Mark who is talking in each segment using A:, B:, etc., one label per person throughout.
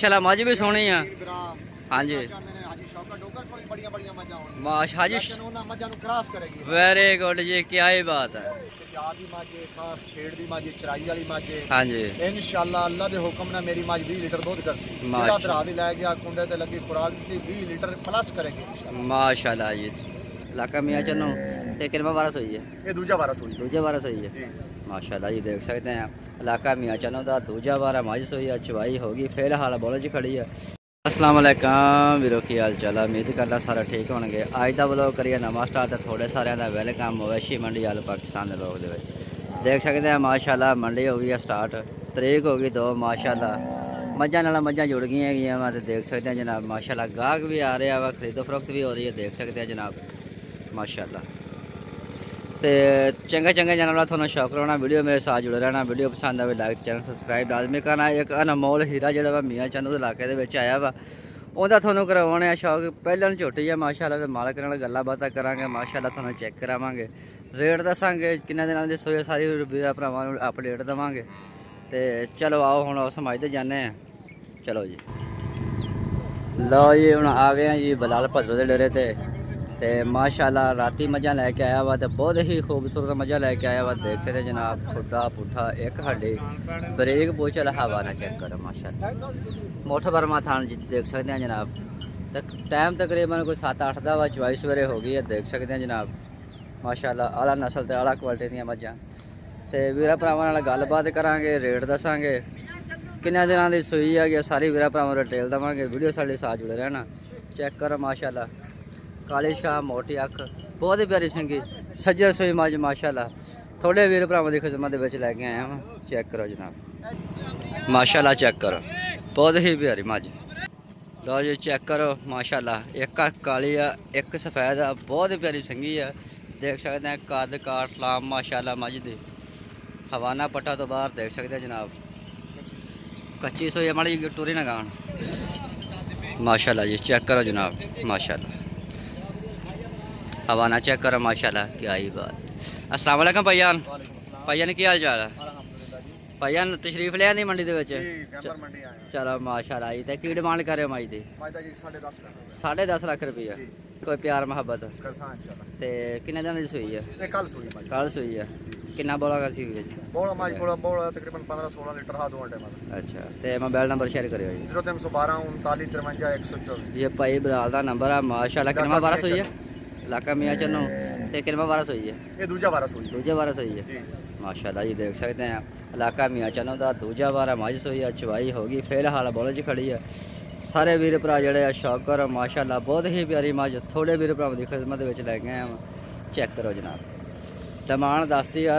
A: चला मझ भी सोहनी आ। हाँ जी माश हाजी वेरी गुड जी, क्या ही बात है। हाँ जी
B: इंशाअल्लाह अल्लाह दे हुक्म नाल मेरी मज 20 लीटर दूध करसी। मेरा भरा भी लै गया कुंडे ते लगी खुराक दी 20 लीटर प्लस करेगी
A: माशाल्लाह जी। इलाका मियाँ चन्नू ते कितना वारस हुई है?
B: ये दूजा वारस हुई
A: दूजा वारस हुई है
B: जी।
A: माशाल्लाह जी, देख सकते हैं इलाका मियाँ चन्नू का दूजा वारा मज सोई है, चवाई होगी फिलहाल बोलो जी खड़ी है। अस्सलाम वालेकुम वीरो, की हाल चाल है? उम्मीद करता सारा ठीक होंगे। अज का ब्लॉग करिए नवा स्टार्ट, थोड़े सारे का वेलकम मवेशी मंडी वाल पाकिस्तान के ब्लॉग दे देख सकते हैं। माशाल्लाह मंडी हो गई है स्टार्ट, तरीक हो गई 2 माशाल्लाह मझां नाल मझां जुड़ गई हैं वा, देख सकते हैं जनाब। माशाल्लाह गाहक भी आ रहा वा, खरीदो फरोख्त भी हो रही है, देख सकते हैं जनाब माशाल्लाह। तो चंगा चंगा जानवर थोड़ा शौक रहना, वीडियो मेरे साथ जुड़े रहना। वीडियो पसंद आए लाइक चैनल सबसक्राइब लाजमी करना। एक अनमोल हीरा जो मियाँ चन्नू के इलाके आया वा, ਉਹਦਾ ਤੁਹਾਨੂੰ ਕਰਵਾਉਣੇ ਆ ਸ਼ੌਕ। ਪਹਿਲਾਂ ਨੂੰ ਝੋਟੀ ਆ ਮਾਸ਼ਾਅੱਲਾ, ਤੇ ਮਾਲਕ ਨਾਲ ਗੱਲਾਂ ਬਾਤਾਂ ਕਰਾਂਗੇ ਮਾਸ਼ਾਅੱਲਾ, ਤੁਹਾਨੂੰ ਚੈੱਕ ਕਰਾਵਾਂਗੇ, ਰੇਟ ਦੱਸਾਂਗੇ, ਕਿੰਨੇ ਦਿਨਾਂ ਦੀ ਸੋਏ ਸਾਰੀ ਵੀਰਾਂ ਭਰਾਵਾਂ ਨੂੰ ਅਪਡੇਟ ਦੇਵਾਂਗੇ। ਤੇ ਚਲੋ ਆਓ ਹੁਣ ਉਸ ਸਮਝਦੇ ਜਾਂਦੇ ਆ। ਚਲੋ ਜੀ, ਲਓ ਜੀ ਹੁਣ ਆ ਗਏ ਆ ਜੀ ਬਲਾਲ ਭੱਦੋ ਦੇ ਡੇਰੇ ਤੇ माशाल्लाह राती मझा लैके आया वा, तो बहुत ही खूबसूरत मझा लैके आया वा। देख सकते जनाब, खुदा पुठा एक हड्डी बरीक बोचल हवा ना चेक करो माशाल्लाह। मोठ बर्मा थान जी देख सकते हैं जनाब। तो टाइम तकरीबन कोई 7-8 का वा, 24 सवेरे हो गई है, देख सकते हैं जनाब माशाल्लाह। आला नस्ल ते आला क्वालिटी दी मझां। तो वीरा भरावां नाल गलबात करांगे, रेट दसांगे, किन्ने दिनां दी सूई है, सारी वीरा भरावां डिटेल देवांगे। वीडियो साडे साथ जुड़े रहना। चेक करो माशाल्लाह, काली शाह मोटी अख, बहुत ही प्यारी संगी सज्जर सोई मज माशाल्लाह। थोड़े वीर भरावां दी खिदमत लैके आया हाँ। चेक करो जनाब माशाल्लाह, चेक करो, बहुत ही प्यारी मज। लो जी चेक करो माशाल्लाह, एक अख काली है, एक सफेद है, बहुत ही प्यारी संगी है। देख सकते हैं कद काट लाम माशाल्लाह मज दी। हवाना पट्टा तो बाहर देख सकते हैं जनाब। कच्ची सोई है, माड़ी टूरी ना गान माशाल्लाह जी। चेक करो जनाब माशाल्लाह, हवाना चेक करो माशाल्लाह, क्या ही बात। अस्सलाम वालेकुम भाईजान। भाईजान की हाल चाल है? भाईजान तशरीफ ले आंदी मंडी दे विच? चलो माशाल्लाह जी। ते की डिमांड कर रहे हो मज दी? 10.5 लाख रुपया। कोई प्यार मुहब्बत ते किन्ने दिन दी सूई है? कल सूई है। किन्ना बोला का सी जी?
B: तकरीबन 15-16 लीटर हा 2 घंटे में।
A: अच्छा, ते मोबाइल नंबर शेयर करियो जी।
B: 0312 39 53 124।
A: ये भाई बराल दा नंबर है माशाल्लाह। किन्ना वारस हुई है? इलाका मियाँ चन्नू ते किन्ना वारस हुई है?
B: ये दूजा वारस हुई
A: है माशाल्लाह जी। देख सकते हैं इलाका मियाँ चन्नू का दूजा वारा मज सोई है, चवाई होगी फिलहाल बोलो जी खड़ी है। सारे वीर भरा जोड़े शौकर माशाल्लाह, बहुत ही प्यारी मज। थोड़े वीर भरावां की खिदमत लैके आए हैं। चेक करो जनाब, डिमांड दसती है,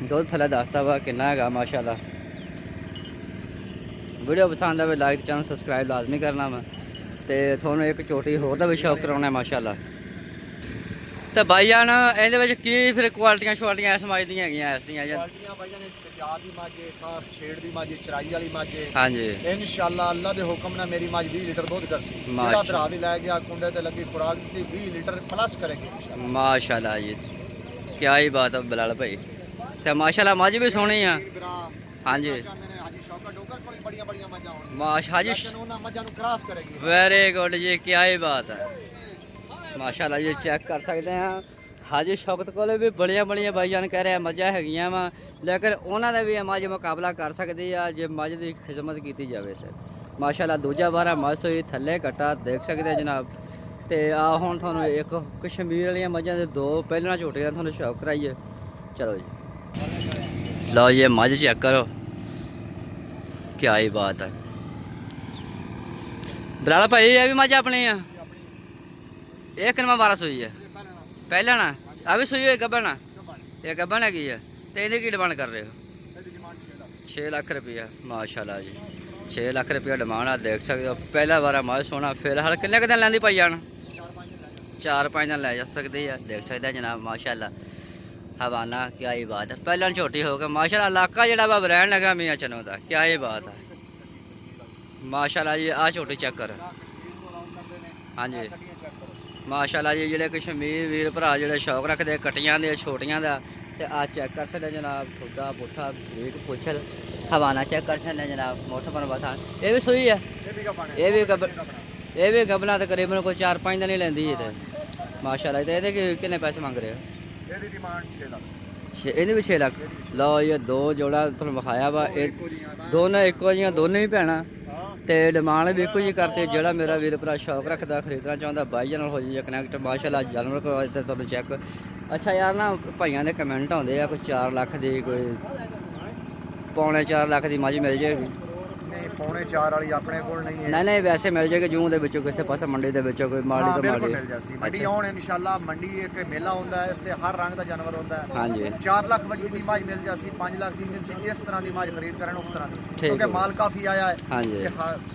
A: दुध थले दसता वा किन्ना है माशाल्लाह। वीडियो पसंद आए लाइक चैनल सबसक्राइब लाजमी करना वा। तो थोड़ा एक चोटी होर का भी शौक कराना है माशाल्लाह। तो भाईजान ये की फिर क्वालिटियां शवालिटियां इस मज दियां हाँ जी।
B: इंशाअल्लाह अल्लाह दे हुक्म नाल मेरी मज 20 लीटर दूध करसी। मेरा भरा भी लै गया कुंडे ते लगी खुराक दी 20 लीटर प्लस करेगी
A: माशाल्लाह जी। क्या ही बात है बिलाल भाई। तो माशाल्लाह मज भी सोहनी है। हाँ जी वेरी गुड जी, क्या ही बात है माशाल्लाह जी। चेक कर सकते हैं हाजी शौकत को भी बड़िया बड़िया भाईजान कह रहे हैं मझां हैगियां वा, लेकिन उन्होंने भी मज मुकाबला कर सकती है जे मज की खिदमत की जाए तो माशाल्लाह। दूजा बारा मज होई थले कट्टा देख सकते हैं जनाब। तो आ हुण तुहानूं एक कश्मीर वाली मझां दे 2 पहला झोटियां तुहानूं शौक कराइए। चलो जी, लो ये मज चेक करो, क्या ही बात है। बराला भाई ये भी मज अपनी है, एक किन्ना वारस हुई है? पहले ना अभी सूई हुई गब्बन है, ये गब्बन हैगी है। तो ये की डिमांड कर रहे हो? 6 लाख रुपया माशाल्लाह जी। 6 लाख रुपया डिमांड है, देख सकते हो। पहला बारा मज सोना फिलहाल किन्ने दिन लैंदी भाई जान? 4-5 दिन लै जा सकती है, देख सकते हैं जनाब माशाल्लाह। हवाना क्या ही बात है, पहला छोटी हो गई माशाल्लाह। इलाका जो ब्रांड लगा मियाँ चन्नू का, क्या ही बात है माशाल्लाह जी। आ छोटी चेक कर हाँ जी माशाल्लाह जी। जोड़े कश्मीर वीर भरा जो शौक रखते कट्टियां दे छोटियां का, तो आ चेक कर सकते जनाब। खुदा पुठा बरीक पुछल हवाना चेक कर सकते हैं जनाब, मोटा पर बता ये भी सुई है,
B: ਇਹ ਵੀ ਕਪਾਣੇ
A: ये भी ये भी गबना तकरीबन कोई 4-5 दिन ही लेंदी है माशाल्लाह। तो ये कितने पैसे मांग रहे हो?
B: ਇਹਦੀ ਡਿਮਾਂਡ 6 ਲੱਖ।
A: ਇਹਦੇ ਵੀ 6 ਲੱਖ। ਲਓ ਇਹ ਦੋ ਜੋੜਾ ਤੁਹਾਨੂੰ ਵਿਖਾਇਆ ਵਾ, ਇਹ ਦੋਨੇ ਇੱਕੋ ਜਿਹੀਆਂ ਦੋਨੇ ਹੀ ਭੈਣਾਂ ਤੇ ਡਿਮਾਂਡ ਵੀ ਇੱਕੋ ਜਿਹੀ ਕਰਦੇ। ਜਿਹੜਾ ਮੇਰਾ ਵੀਰ ਭਰਾ ਸ਼ੌਕ ਰੱਖਦਾ ਖਰੀਦਣਾ ਚਾਹੁੰਦਾ ਬਾਈ ਨਾਲ ਹੋ ਜੀ ਕਨੈਕਟ। ਮਾਸ਼ਾਅੱਲਾ ਜਾਨਵਰ ਕੋਲ ਤੇ ਤੁਹਾਨੂੰ ਚੈੱਕ। ਅੱਛਾ ਯਾਰ ਨਾ ਭਾਈਆਂ ਦੇ ਕਮੈਂਟ ਆਉਂਦੇ ਆ ਕੋਈ 4 ਲੱਖ ਦੀ, ਕੋਈ ਪੌਣੇ 4 ਲੱਖ ਦੀ ਮੱਝ ਮਿਲ ਜਾਏਗੀ।
B: ਨਹੀਂ ਪੌਣੇ 4 ਵਾਲੀ ਆਪਣੇ ਕੋਲ ਨਹੀਂ ਹੈ।
A: ਨਹੀਂ ਵੈਸੇ ਮਿਲ ਜਾਏਗੀ ਜੂੰ ਦੇ ਵਿੱਚੋਂ ਕਿਸੇ ਪਾਸੇ ਮੰਡੀ ਦੇ ਵਿੱਚੋਂ ਕੋਈ ਮਾੜੀ ਤੋਂ
B: ਬਿਲਕੁਲ
A: ਮਾੜੀ।
B: ਮਿਲ ਜਾਸੀ ਮੰਡੀ ਆਉਣ ਇਨਸ਼ਾਅੱਲਾ। ਮੰਡੀ ਇੱਕ ਮੇਲਾ ਹੁੰਦਾ ਹੈ, ਇਸ ਤੇ ਹਰ ਰੰਗ ਦਾ ਜਾਨਵਰ ਹੁੰਦਾ ਹੈ।
A: ਹਾਂਜੀ
B: 4 ਲੱਖ ਵੱਡੀ ਦੀ ਮੱਝ ਮਿਲ ਜਾਸੀ, 5 ਲੱਖ ਦੀ ਮਿਲ ਸੀ। ਇਸ ਤਰ੍ਹਾਂ ਦੀ ਮੱਝ ਖਰੀਦ ਕਰਨ ਉਸ ਤਰ੍ਹਾਂ ਦੀ,
A: ਠੀਕ
B: ਕਿਉਂਕਿ
A: ਹੈ।
B: ਮਾਲ ਕਾਫੀ ਆਇਆ ਹੈ।
A: ਹਾਂਜੀ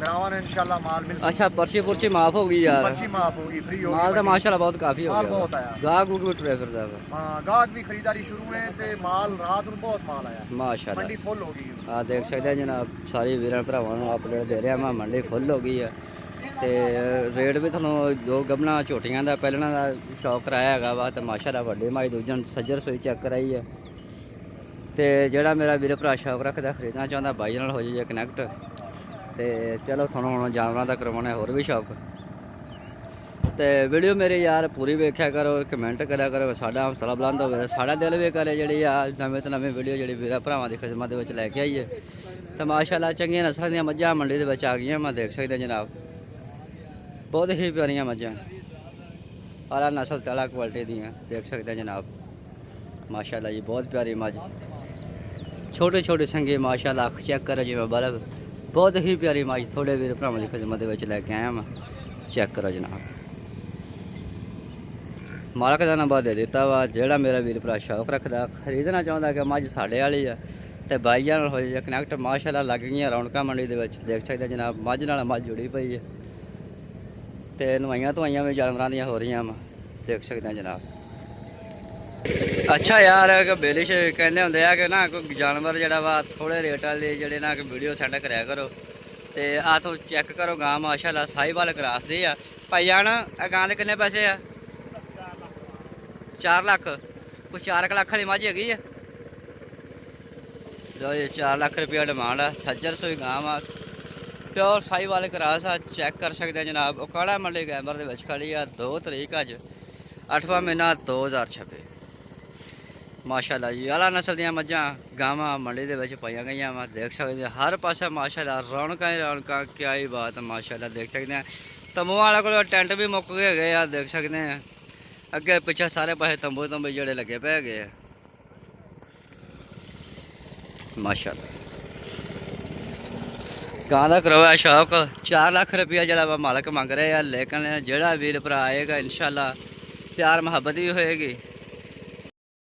B: ਗਰਾਵਾਂ ਨੇ ਇਨਸ਼ਾਅੱਲਾ ਮਾਲ ਮਿਲ ਸੀ।
A: ਅੱਛਾ ਪਰਚੀ ਪੁਰਚੀ ਮਾਫ ਹੋ ਗਈ ਯਾਰ,
B: ਪਰਚੀ ਮਾਫ ਹੋ ਗਈ, ਫ੍ਰੀ ਹੋ ਗਈ।
A: ਮਾਲ ਤਾਂ ਮਾਸ਼ਾਅੱਲਾ ਬਹੁਤ ਕਾਫੀ ਹੋ
B: ਮਾਲ
A: ਗਿਆ,
B: ਬਹੁਤ ਆਇਆ।
A: ਗਾਹਕ ਗੂਕ ਵੀ ਟਰੇ ਫਿਰਦਾ ਵਾ
B: ਹਾਂ ਗਾਹਕ ਵੀ ਖਰੀਦਾਰੀ ਸ਼ੁਰੂ ਹੈ ਤੇ ਮਾਲ ਰਾਤ ਨੂੰ ਬਹੁਤ ਮਾਲ ਆਇਆ।
A: ਮਾਸ਼ਾਅੱਲਾ।
B: ਮੰਡੀ ਫੁੱਲ ਹੋ ਗਈ।
A: ਆ ਦੇਖ ਸਕਦੇ ਆ ਜਨਾਬ, ਸਾਰੇ ਵੀਰਾਂ ਭਰਾਵਾਂ ਨੂੰ ਅਪਡੇਟ ਦੇ ਰਿਹਾ ਮੈਂ। ਮੰਡੀ ਫੁੱਲ ਹੋ ਗਈ ਆ ਤੇ ਰੇਟ ਵੀ ਤੁਹਾਨੂੰ ਦੋ ਗਬਨਾ ਝੋਟੀਆਂ ਦਾ ਪਹਿਲਣਾ ਦਾ ਸ਼ੌਕ ਕਰਾਇਆ ਹੈਗਾ ਵਾ ਤੇ ਮਾਸ਼ਾਅੱਲਾ ਵੱਡੀ ਮਾਈ ਦੂਜਨ ਸੱਜਰ ਸੋਈ ਚੈੱਕ ਕਰਾਈ ਹੈ। ਤੇ ਜਿਹੜਾ ਮੇਰਾ ਵੀਰ ਭਰਾ ਸ਼ੌਕ ਰੱਖਦਾ ਖਰੀਦਣਾ ਚਾਹੁੰਦਾ ਬਾਈ ਨਾਲ ਹੋ ਜਾਈਏ ਕਨੈਕਟ। ਤੇ ਚਲੋ ਤੁਹਾਨੂੰ ਹੁਣ ਜਾਨਵਰਾਂ ਦਾ ਕਰਵਾਉਣਾ ਹੋਰ ਵੀ ਸ਼ੌਕ। ਤੇ ਵੀਡੀਓ ਮੇਰੇ ਯਾਰ ਪੂਰੀ ਵੇਖਿਆ ਕਰੋ, ਕਮੈਂਟ ਕਰਿਆ ਕਰੋ, ਸਾਡਾ ਹੌਸਲਾ ਬੁਲੰਦ ਹੋਵੇ, ਸਾਡਾ ਦਿਲ ਵੀ ਕਰੇ ਜਿਹੜੀ ਆ ਨਵੇਂ ਤੋਂ ਨਵੇਂ ਵੀਡੀਓ ਜਿਹੜੀ ਵੀਰਾਂ ਭਰਾਵਾਂ ਦੀ ਖਿਦਮਤ ਦੇ ਵਿੱਚ ਲੈ ਕੇ ਆਈਏ। ਤੇ ਮਾਸ਼ਾਅੱਲਾ ਚੰਗੀਆਂ ਨਸਲਾਂ ਦੀਆਂ ਮੱਝਾਂ ਮੰਡੀ ਦੇ ਵਿੱਚ ਆ ਗਈਆਂ। ਮੈਂ ਦੇਖ ਸਕਦਾ ਜਨਾਬ ਬਹੁਤ ਹੀ ਪਿਆਰੀਆਂ ਮੱਝਾਂ, ਆਲਾ ਨਸਲ ਤੇ ਆਲਾ ਕੁਆਲਿਟੀ ਦੀਆਂ ਦੇਖ ਸਕਦੇ ਜਨਾਬ। ਮਾਸ਼ਾਅੱਲਾ ਜੀ ਬਹੁਤ ਪਿਆਰੀ ਮੱਝ, ਛੋਟੇ ਛੋਟੇ ਸੰਗੇ ਮਾਸ਼ਾਅੱਲਾ। ਅੱਖ ਚੈੱਕ ਕਰੋ ਜਿਵੇਂ ਬਲਬ, ਬਹੁਤ ਹੀ ਪਿਆਰੀ ਮੱਝ ਥੋੜੇ ਵੀਰ ਭਰਾਵਾਂ ਦੀ ਖਿਦਮਤ ਦੇ ਵਿੱਚ ਲੈ ਕੇ ਆਇਆ ਮੈਂ। ਚੈੱਕ ਕਰੋ ਜਨਾਬ, ਮਾਲਕ ਦਾ ਨੰਬਰ ਦੇ ਦਿੱਤਾ ਵਾ। ਜਿਹੜਾ ਮੇਰਾ ਵੀਰ ਭਰਾ ਸ਼ੌਕ ਰੱਖਦਾ ਖਰੀਦਣਾ ਚਾਹੁੰਦਾ ਕਿ ਮੱਝ ਸਾਡੇ ਵਾਲੀ ਆ ਤੇ ਬਾਈਆਂ ਨਾਲ ਹੋ ਜਾਏ ਕਨੈਕਟ। ਮਾਸ਼ਾਅੱਲਾ ਲੱਗ ਗਈਆਂ ਰੌਣਕਾਂ ਮੰਡੀ ਦੇ ਵਿੱਚ, ਦੇਖ ਸਕਦੇ ਜਨਾਬ। ਮੱਝ ਨਾਲ ਮੱਝ ਜੁੜੀ ਪਈ ਹੈ ਤੇ ਨਵਾਈਆਂ ਧਵਾਈਆਂ ਵੀ ਜਾਨਵਰਾਂ ਦੀਆਂ ਹੋ ਰਹੀਆਂ ਵਾ, ਦੇਖ ਸਕਦੇ ਜਨਾਬ। ਅੱਛਾ ਯਾਰ ਕਿ ਬੇਲਿਸ਼ ਕਹਿੰਦੇ ਹੁੰਦੇ ਆ ਕਿ ਨਾ ਕੋਈ ਜਾਨਵਰ ਜਿਹੜਾ ਵਾ ਥੋੜੇ ਰੇਟ ਵਾਲੇ ਜਿਹੜੇ ਨਾ ਕਿ ਵੀਡੀਓ ਸੈਂਡ ਕਰਿਆ ਕਰੋ। ਤੇ ਆਹ ਤੋਂ ਚੈੱਕ ਕਰੋ ਗਾਂ ਮਾਸ਼ਾਅੱਲਾ ਸਾਹੀਵਾਲ ਕਰਾਸ ਦੀ ਆ। ਭਾਈ ਜਾਨ ਇਹ ਗਾਂ ਦੇ ਕਿੰਨੇ ਪੈਸੇ ਆ? 4 ਲੱਖ। ਕੋਈ 4 ਲੱਖ ਵਾਲੀ ਮੱਝ ਹੈਗੀ ਆ? ਲੋ ਇਹ 4 ਲੱਖ ਰੁਪਇਆ ਡਿਮਾਂਡ ਆ। ਸੱਜਰ ਸੋਈ ਗਾਂ ਵਾ, ਪਿਓਰ ਸਾਹੀਵਾਲ ਕਰਾਸ ਆ। ਚੈੱਕ ਕਰ ਸਕਦੇ ਜਨਾਬ। ਉਹ ਕਾਲਾ ਮੰਡੀ ਗੈਂਬਰ ਦੇ ਵਿੱਚ ਖੜੀ ਆ। 2 ਤਰੀਕ ਅੱਜ 8ਵਾਂ ਮਹੀਨਾ 2026। ਮਾਸ਼ਾਅੱਲਾ ਜੀ ਆਲਾ ਨਸਲ ਦੀਆਂ ਮੱਝਾਂ ਗਾਵਾਂ ਮੰਡੀ ਦੇ ਵਿੱਚ ਪਾਈਆਂ ਗਈਆਂ ਵਾ। ਦੇਖ ਸਕਦੇ ਹਰ ਪਾਸੇ ਮਾਸ਼ਾਅੱਲਾ ਰੌਣਕਾਂ ਹੀ ਰੌਣਕਾਂ। ਕਿਆ ਹੀ ਬਾਤ ਮਾਸ਼ਾਅੱਲਾ। ਦੇਖ ਸਕਦੇ ਆ ਤੰਬੂ ਵਾਲਾ ਕੋਲ ਟੈਂਟ ਵੀ ਮੁੱਕ ਗਏ ਹੈਗੇ ਆ, ਦੇਖ ਸਕਦੇ ਆ। ਅੱਗੇ ਪਿੱਛੇ ਸਾਰੇ ਪਾਸੇ ਤੰਬੂ ਜਿਹੜੇ ਲੱਗੇ ਪਏ ਹੈਗੇ ਆ ਮਾਸ਼ਾਅੱਲਾ। ਗਾਂ ਦਾ ਕਰਵਾਇਆ ਸ਼ੌਕ। 4 ਲੱਖ ਰੁਪਇਆ ਜਿਹੜਾ ਵਾ ਮਾਲਕ ਮੰਗ ਰਹੇ ਆ, ਲੇਕਿਨ ਜਿਹੜਾ ਵੀਰ ਭਰਾ ਆਏਗਾ ਇਨਸ਼ਾਅੱਲਾ ਪਿਆਰ ਮੁਹੱਬਤ ਵੀ ਹੋਏਗੀ